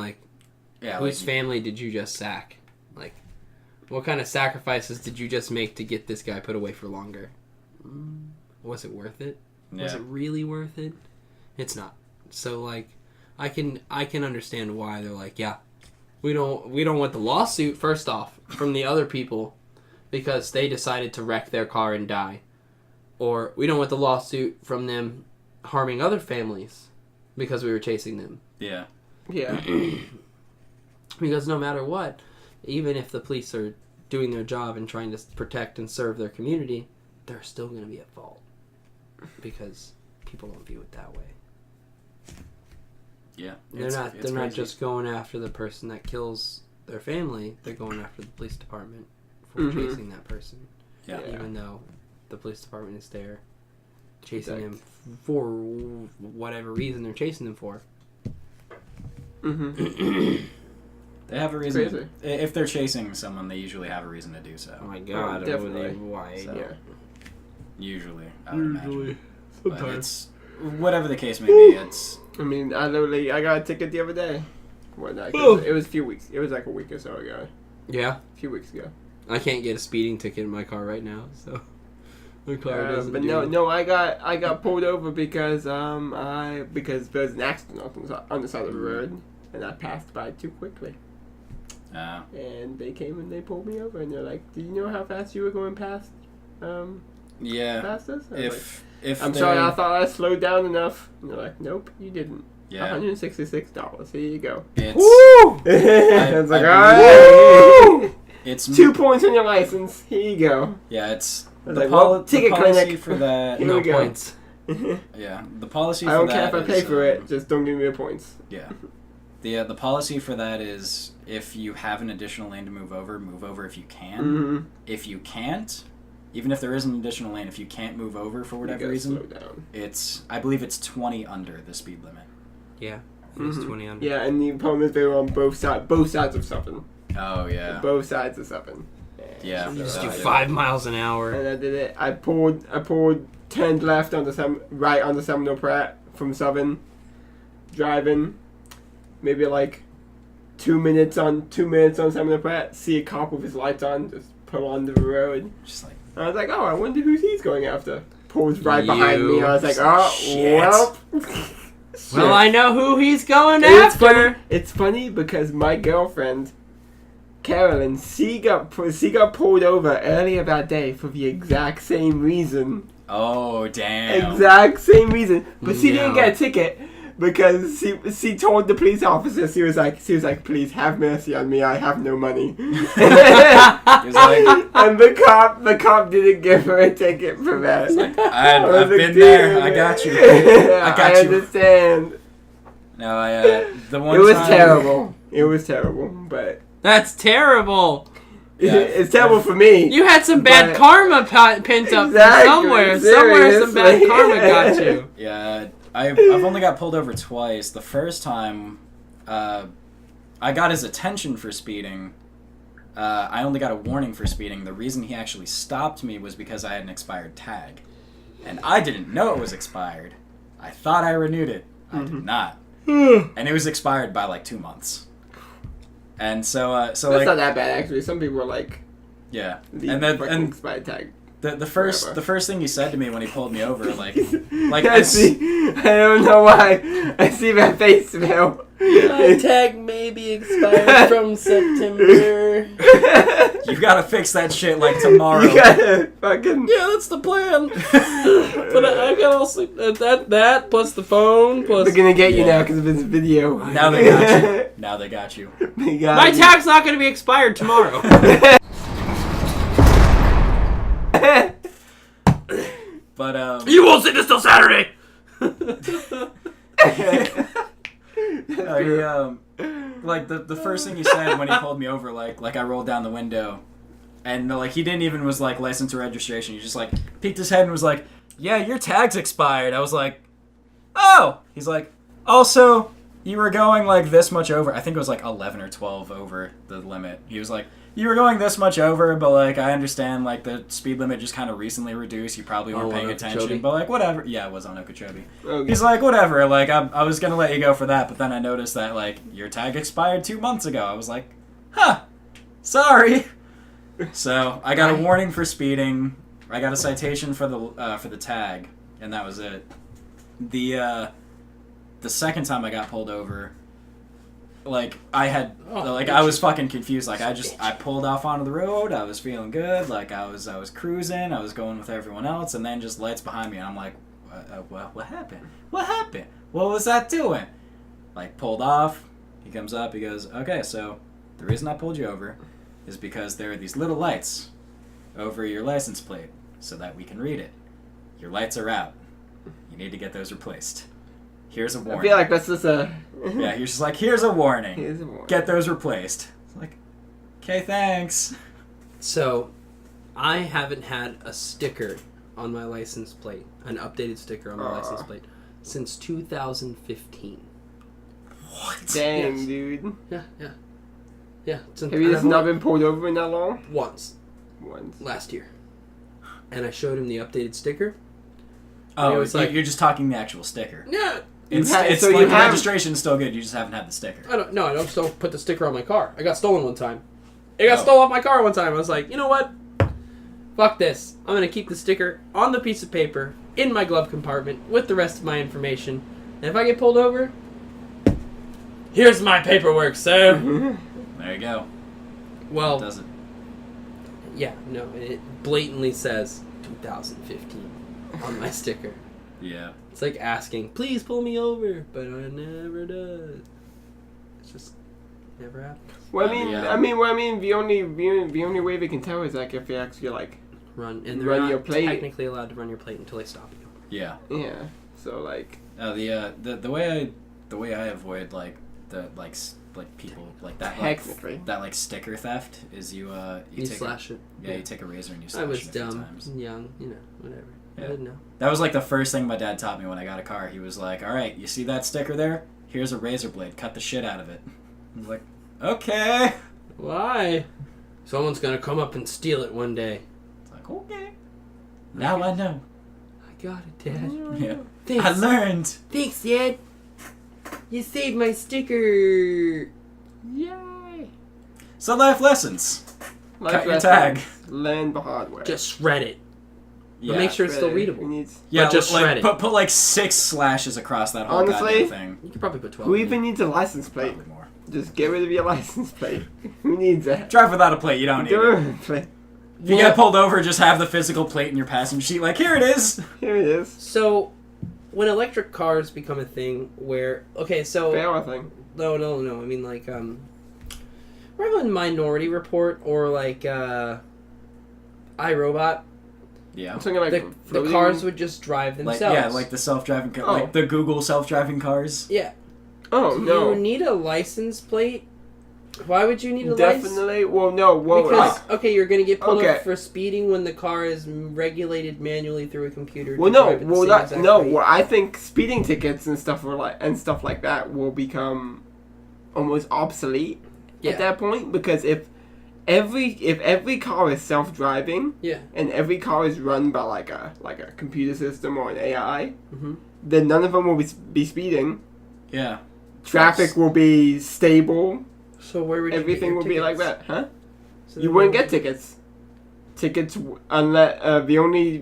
whose family did you just sack? Like, what kind of sacrifices did you just make to get this guy put away for longer? Was it worth it? Yeah. Was it really worth it? It's not. So, I can understand why they're like, we don't want the lawsuit first off from the other people because they decided to wreck their car and die, or we don't want the lawsuit from them harming other families because we were chasing them. Yeah. Because no matter what, even if the police are doing their job and trying to protect and serve their community, they're still going to be at fault because people don't view it that way. Yeah, they're not just going after the person that kills their family. They're going after the police department for chasing that person. Yeah. Even though the police department is there chasing him for whatever reason they're chasing him for. Mm-hmm. They have a reason. To, if they're chasing someone, they usually have a reason to do so. Oh my god! Definitely. Why? So, yeah. Usually, I would imagine. Sometimes. But it's whatever the case may be. It's. I mean, I got a ticket the other day. It was a few weeks. It was like a week or so ago. Yeah. A few weeks ago. I can't get a speeding ticket in my car right now, so my car doesn't. But no, I got pulled over because because there was an accident on the side of the road, and I passed by too quickly. And they came and they pulled me over, and they're like, "Did you know how fast you were going past? Past us?" If I'm sorry, I thought I slowed down enough. And they're like, "Nope, you didn't." Yeah. $166. Here you go. It's. Woo! I was like, all right. It's 2 points on your license. Here you go. Yeah, it's the ticket policy clinic for that. Here we go. Points. Yeah, the policy. I for don't that care if I pay for it. Just don't give me the points. Yeah. The policy for that is if you have an additional lane to move over if you can. Mm-hmm. If you can't, even if there is an additional lane, if you can't move over for whatever reason, slow down. I believe it's 20 under the speed limit. Yeah, it was 20 under. Yeah, and the problem is they were on both sides of something. Oh yeah. Both sides of something. Yeah. You just do 5 miles an hour. And I did it. I pulled, turned left on the right on the Seminole Pratt from Southern, driving, maybe 2 minutes on Seminole Pratt. See a cop with his lights on, just pull onto the road. Just like. I was like, oh, I wonder who he's going after. Pulls right behind me. I was like, shit. well. Well, I know who he's going It's after. funny. It's funny because my girlfriend, Carolyn, she got pulled over earlier that day for the exact same reason. Oh, damn. Exact same reason, but she didn't No. get a ticket because she told the police officer, she was like, please have mercy on me, I have no money. He was like, And the cop didn't give her a ticket for that. I've was like, been there. "Damn I it." got you. I got you. understand. No, the one It was time- terrible. It was terrible, but That's terrible. Yeah, it's terrible for me. You had some bad But- karma pent up Exactly, somewhere. Somewhere some bad seriously. karma got you. Yeah, I've only got pulled over twice. The first time, I got his attention for speeding. I only got a warning for speeding. The reason he actually stopped me was because I had an expired tag. And I didn't know it was expired. I thought I renewed it. I did not. And it was expired by like 2 months. And so That's like, not that bad actually. Some people are like yeah. the And then, fucking and expired tag. the first Whatever. the first thing he said to me when he pulled me over, like I see. I don't know why. I see that face, Phil. My tag may be expired from September. you gotta fix that shit like tomorrow. You gotta fucking. Yeah, that's the plan. But I got also that plus the phone plus. They're gonna get you Yeah. now because of this video. Now they got you. Now they got you. They got My you. tag's not going to be expired tomorrow. But You won't see this till Saturday. like the first thing he said when he pulled me over, like I rolled down the window, and like he didn't even was like license or registration. He just like peeked his head and was like, "Yeah, your tag's expired." I was like, "Oh." He's like, "Also, you were going like this much over." I think it was like 11 or 12 over the limit. He was like, "You were going this much over, but like I understand like the speed limit just kind of recently reduced. You probably weren't Oh, paying on attention, Okeechobee? but like whatever." Yeah, it was on Okeechobee. Okay. He's like, "Whatever." Like I was gonna let you go for that, but then I noticed that like your tag expired 2 months ago. I was like, "Huh, sorry." So I got a warning for speeding. I got a citation for the tag, and that was it. The second time I got pulled over, like I had I was fucking confused. Like I pulled off onto the road. I was feeling good. Like I was cruising. I was going with everyone else, and then just lights behind me, and I'm like, what happened? What happened? What was that doing? Like pulled off. He comes up. He goes, "Okay, so the reason I pulled you over is because there are these little lights over your license plate so that we can read it. Your lights are out. You need to get those replaced. Here's a warning." I feel like that's just a. Yeah, he's just like, "Here's a warning. Here's a warning. Get those replaced." It's like, okay, thanks. So, I haven't had a sticker on my license plate, an updated sticker on my license plate, since 2015. What? Dang, Yes. dude. Yeah. Since, Have you and just I've not only- been pulled over in that long? once Once. last year, and I showed him the updated sticker. Oh, It was like- you're just talking the actual sticker. Yeah, It's so like you the have- registration's still good. You just haven't had the sticker. I don't still put the sticker on my car. I got stolen one time. It got Oh. stolen off my car one time. I was like, you know what? Fuck this. I'm gonna keep the sticker on the piece of paper in my glove compartment with the rest of my information. And if I get pulled over, here's my paperwork, sir. There you go. Well, Does it? yeah, no, it blatantly says 2015 on my sticker. Yeah. It's like asking, please pull me over, but it never does. It's just never happens. Well, Yeah. I mean, the only way they can tell is like if they actually like, And they're Run not your plate. technically allowed to run your plate until they stop you. Yeah. yeah. So like, The way I avoid like the like people like that Technically. that like sticker theft is you You take slash it. you take a razor and you slash I was it a few dumb, times. young, whatever. Yeah. I didn't know. That was like the first thing my dad taught me when I got a car. He was like, "All right, you see that sticker there? Here's a razor blade. Cut the shit out of it." I was like, "Okay." Why? Someone's gonna come up and steal it one day. It's like, "Okay." Now I know. I got it, Dad. Yeah. Thanks. I learned. Thanks, Dad. You saved my sticker. Yay. So life lessons. life Cut your lessons, tag. Learn the hard way. Just shred it. But make sure it's still Who readable. needs? Yeah, But just like, shred it. put like 6 slashes across that whole Honestly, goddamn thing. You could probably put 12. Who even needs a license plate? Probably more. Just get rid of your license plate. Who needs that? Drive without a plate. You don't need it. Plate. If you get pulled over, just have the physical plate in your passenger seat. Like, here it is. Here it is. So, when electric cars become a thing where... Okay, so... They are a thing. No. I mean, like, remember in Minority Report or, like, iRobot? Yeah. I'm talking like The floating- cars would just drive Like, themselves. yeah, like the self-driving car, Oh. like the Google self-driving cars. Yeah. Oh Do no. you need a license plate? Why would you need a license? Definitely. Well, no. Well, Because, okay, you're going to get pulled Okay. up for speeding when the car is regulated manually through a computer. well, to no. drive at the Well, same that exact no. rate. Well, I think speeding tickets and stuff like that will become almost obsolete Yeah. at that point, because if every car is self-driving Yeah. and every car is run by like a computer system or an AI, Mhm. then none of them will be speeding. Yeah. Traffic will be stable. So where would you Everything get will your be like tickets? that, huh? So You then wouldn't where get would tickets. Tickets unless the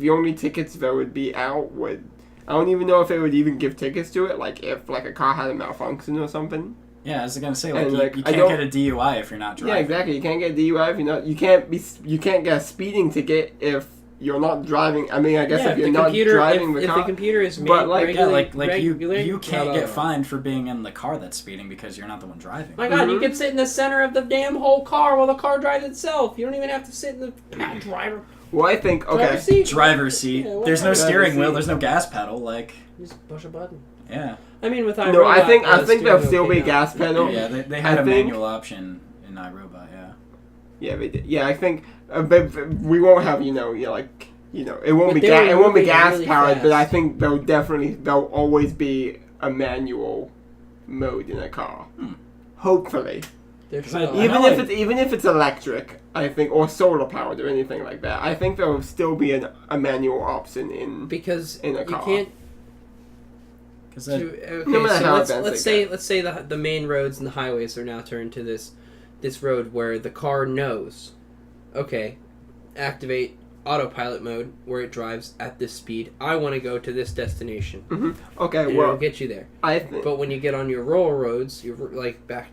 only tickets that would be out would, I don't even know if it would even give tickets to it. Like if like a car had a malfunction or something. Yeah, I was gonna say, like, And, you, like, you I can't don't- get a DUI if you're not driving. Yeah, exactly. You can't get a DUI if you're not. You can't get a speeding ticket if you're not driving. I mean, I guess Yeah, if you're not driving the if the car. computer is But, like- Yeah, like you regulating- can't No. get fined for being in the car that's speeding because you're not the one driving. My God, you Mhm. could sit in the center of the damn whole car while the car drives itself. You don't even have to sit in the driver Well, I think driver's okay. seat. Driver's seat. Yeah, There's no whatever. steering wheel. seat. There's no gas pedal. Like, Just push a button. yeah, I mean, with No, iRobot, I think the there'll steering still wheel be a came gas out. pedal. yeah. They had I a think- manual option in iRobot. Yeah. Yeah, they did. Yeah, I think, but we won't have it won't But be they were it won't be moving gas really powered. But I fast. think there'll always be a manual mode in a car. Hopefully, They're 'Cause I- still- I know even if it's electric, I think, or solar powered or anything like that, I think there will still be a manual option in. because in a you car. can't. Because Okay, No matter so how let's advanced say they the main roads and the highways are now turned to this road where the car knows, okay, activate autopilot mode where it drives at this speed. I want to go to this destination. Okay, And well, it'll get you there. I think But when you get on your rural roads, you're like back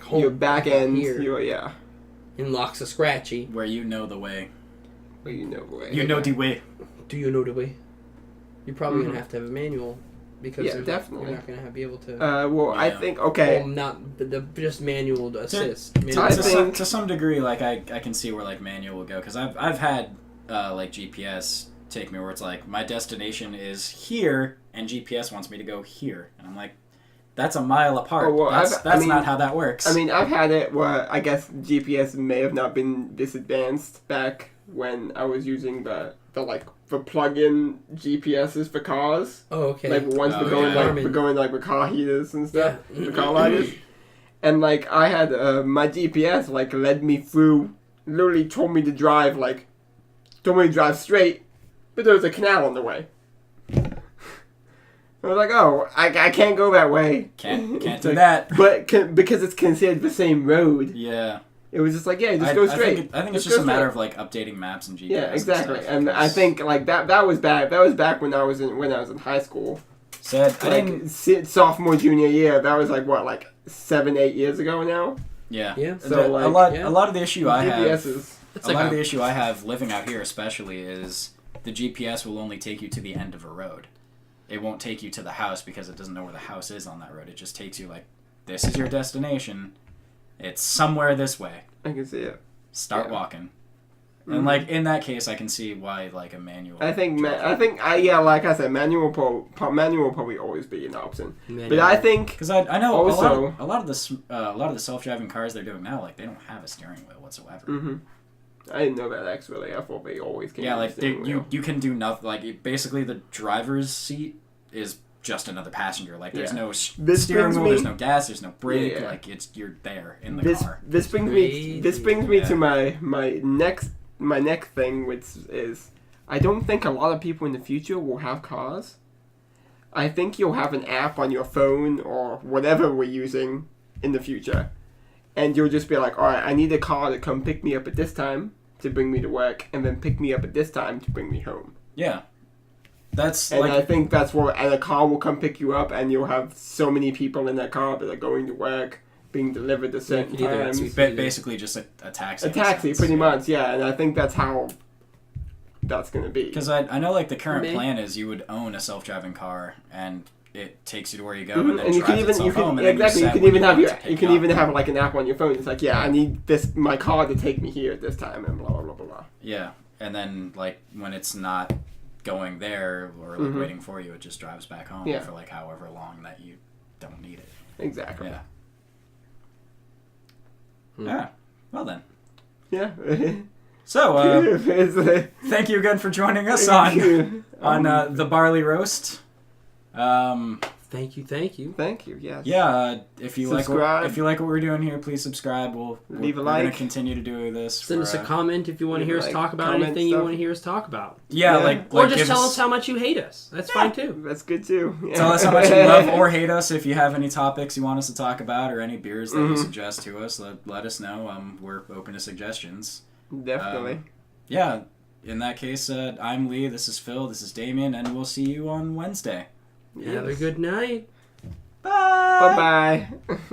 home. your back end, here yeah, in locks of scratchy. where you know the way. well, you know the way. You know the way. Do you know the way? You're probably Mhm. gonna have to have a manual because Yeah, there's definitely. you're not gonna be able to. Well, I Yeah. think okay. Well, not the just manual to assist. To, Manual I to to- think- to some degree, like I can see where like manual will go because I've had like GPS take me where it's like my destination is here and GPS wants me to go here and I'm like, that's a mile apart. Oh, well, that's I mean- not how that works. I mean, I've had it where I guess GPS may have not been this advanced back when I was using the plug-in GPSs for cars. oh, okay. Like ones Oh, for going yeah. like with car heaters and stuff, Yeah. the car lighters. And like I had my GPS like led me through, literally told me to drive straight, but there was a canal on the way. I was like, oh, I can't go that way. can't It's do like- that. But because it's considered the same road, Yeah. it was just like, yeah, just go straight. I think it's Just just go a matter straight. of like updating maps and GPS. Yeah, exactly. stuff, And I because- think like that was back. That was back when I was in high school. so I didn't. Sophomore, junior year. That was like 7-8 years ago now. Yeah. Yeah. So, The- like, a lot of the issue I have. GPSs. It's A like lot a- of the issue I have living out here, especially, is the GPS will only take you to the end of a road. It won't take you to the house because it doesn't know where the house is on that road. It just takes you like, this is your destination. It's somewhere this way. I can see it. Start Yeah. walking. Mhm. And like in that case, I can see why like a manual. I think drive- like I said, manual will probably always be an option. Manual. But I think Because I know Also- a lot of the self-driving cars they're doing now, like they don't have a steering wheel whatsoever. I didn't know that actually. I thought they always came. Yeah, with a like steering wheel. you can do nothing. Like basically, the driver's seat is just another passenger. Like there's Yeah. no This steering brings wheel, me- there's no gas, there's no brake. Yeah. Like you're there in the This car. this brings Crazy. me Yeah. to my next thing, which is I don't think a lot of people in the future will have cars. I think you'll have an app on your phone or whatever we're using in the future, and you'll just be like, all right, I need a car to come pick me up at this time to bring me to work, and then pick me up at this time to bring me home. Yeah. That's And like I think that's what, and a car will come pick you up, and you'll have so many people in that car that are going to work, being delivered at certain times. it's basically just a taxi. A taxi, pretty much, yeah. And I think that's how that's going to be. Because I know, like, the current Maybe. plan is you would own a self-driving car, and it takes you to where you go, Mhm. and then And you can drives even itself home, and exactly then you can when even have want to pick you can up. even have like an app on your phone. It's like, yeah, I need my car to take me here at this time, and blah blah blah blah blah. Yeah, and then like when it's not going there or like Mhm. waiting for you, it just drives back home Yeah. for like however long that you don't need it. Exactly. Yeah. Hmm. Yeah. Well then. Yeah. So It's, thank you again for joining us thank on you. the Barley Roast. Thank you. Thank you. Yes. Yeah, if you Subscribe. like what we're doing here, please subscribe. Leave a we're like. gonna continue to do this. Send us a for, comment if you want to leave hear a us like, talk about comment anything you stuff. want to hear us talk about. yeah, Yeah. like Or just give tell us how much you hate us. That's fine too. That's good too. Yeah. Tell us how much you love or hate us. If you have any topics you want us to talk about or any beers that you Mhm. suggest to us, let us know. We're open to suggestions. Definitely. Yeah, in that case, I'm Lee, this is Phil, this is Damien, and we'll see you on Wednesday. Have a good night. Bye! Bye bye.